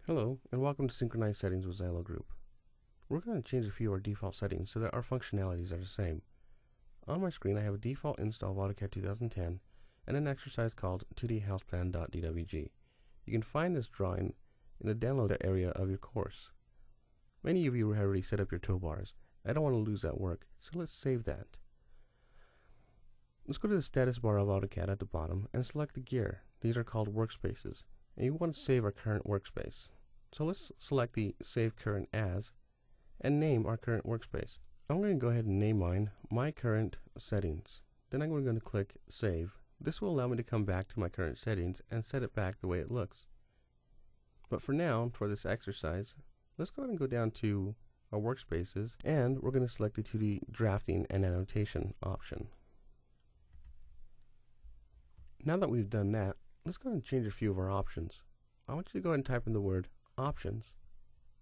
Hello, and welcome to Synchronizing Settings with Xylo Group. We're going to change a few of our default settings so that our functionalities are the same. On my screen I have a default install of AutoCAD 2010 and an exercise called 2dhouseplan.dwg. You can find this drawing in the download area of your course. Many of you have already set up your toolbars. I don't want to lose that work, so let's save that. Let's go to the status bar of AutoCAD at the bottom and select the gear. These are called workspaces, and you want to save our current workspace. So let's select the Save Current As and name our current workspace. I'm going to go ahead and name mine My Current Settings. Then I'm going to click Save. This will allow me to come back to my current settings and set it back the way it looks. But for now, for this exercise, let's go ahead and go down to our workspaces, and we're going to select the 2D drafting and annotation option. Now that we've done that, let's go ahead and change a few of our options. I want you to go ahead and type in the word Options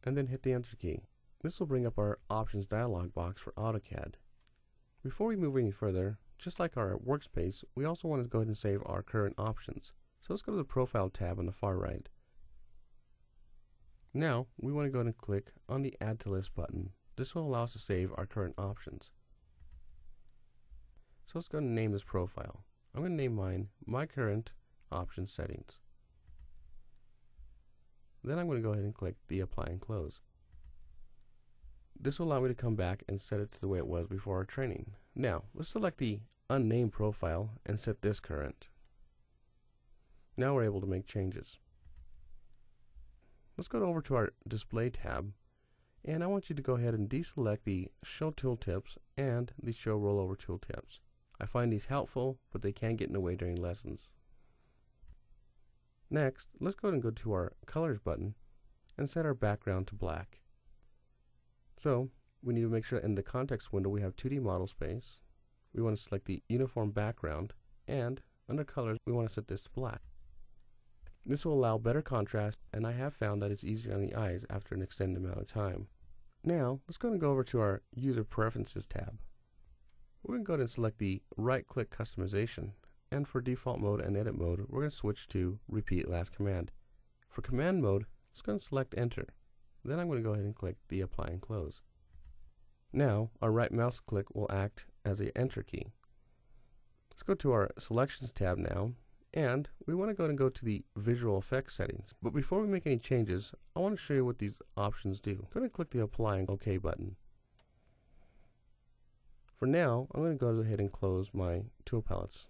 and then hit the Enter key. This will bring up our Options dialog box for AutoCAD. Before we move any further, just like our workspace, we also want to go ahead and save our current options. So let's go to the Profile tab on the far right. Now we want to go ahead and click on the Add to List button. This will allow us to save our current options. So let's go ahead and name this profile. I'm going to name mine My Current Options Settings. Then I'm going to go ahead and click the Apply and Close. This will allow me to come back and set it to the way it was before our training. Now, let's select the unnamed profile and set this current. Now we're able to make changes. Let's go over to our Display tab, and I want you to go ahead and deselect the Show Tooltips and the Show Rollover Tooltips. I find these helpful, but they can get in the way during lessons. Next, let's go ahead and go to our Colors button and set our background to black. So, we need to make sure in the context window we have 2D model space. We want to select the uniform background, and under Colors we want to set this to black. This will allow better contrast, and I have found that it's easier on the eyes after an extended amount of time. Now, let's go ahead and go over to our User Preferences tab. We're going to go ahead and select the right-click customization, and for default mode and edit mode, we're going to switch to Repeat Last Command. For command mode, let's go and select Enter. Then I'm going to go ahead and click the Apply and Close. Now, our right mouse click will act as the Enter key. Let's go to our Selections tab now, and we want to go ahead and go to the Visual Effects settings. But before we make any changes, I want to show you what these options do. Go ahead and click the Apply and OK button. For now, I'm going to go ahead and close my tool palettes.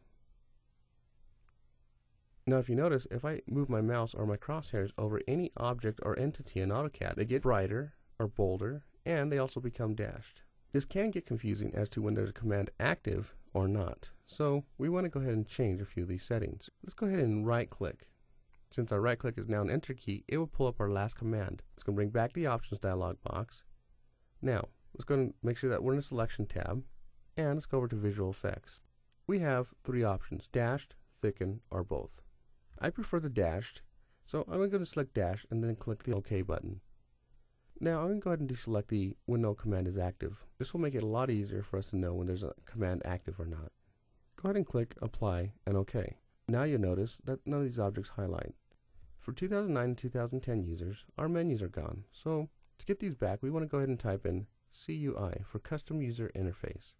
Now if you notice, if I move my mouse or my crosshairs over any object or entity in AutoCAD, they get brighter or bolder, and they also become dashed. This can get confusing as to when there's a command active or not. So we want to go ahead and change a few of these settings. Let's go ahead and right click. Since our right click is now an Enter key, it will pull up our last command. It's going to bring back the Options dialog box. Now, let's go and make sure that we're in the Selection tab, and let's go over to Visual Effects. We have three options: dashed, thicken, or both. I prefer the dashed, so I'm going to go to select dash and then click the OK button. Now I'm going to go ahead and deselect the when no command is active. This will make it a lot easier for us to know when there's a command active or not. Go ahead and click Apply and OK. Now you'll notice that none of these objects highlight. For 2009 and 2010 users, our menus are gone. So to get these back, we want to go ahead and type in CUI for Custom User Interface.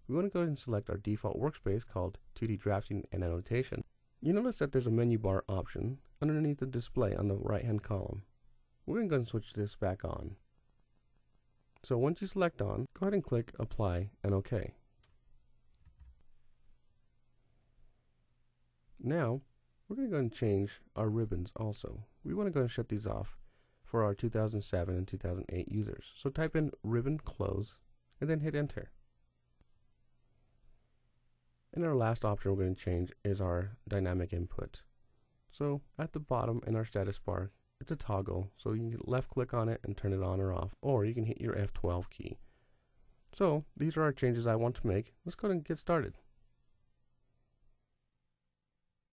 We want to go ahead and select our default workspace called 2D Drafting and Annotation. You notice that there's a menu bar option underneath the display on the right hand column. We're going to go ahead and switch this back on. So once you select on, go ahead and click Apply and OK. Now we're going to go ahead and change our ribbons also. We want to go ahead and shut these off for our 2007 and 2008 users. So type in ribbon close and then hit Enter. And our last option we're going to change is our dynamic input. So at the bottom in our status bar, it's a toggle, so you can left click on it and turn it on or off, or you can hit your F12 key. So these are our changes I want to make. Let's go ahead and get started.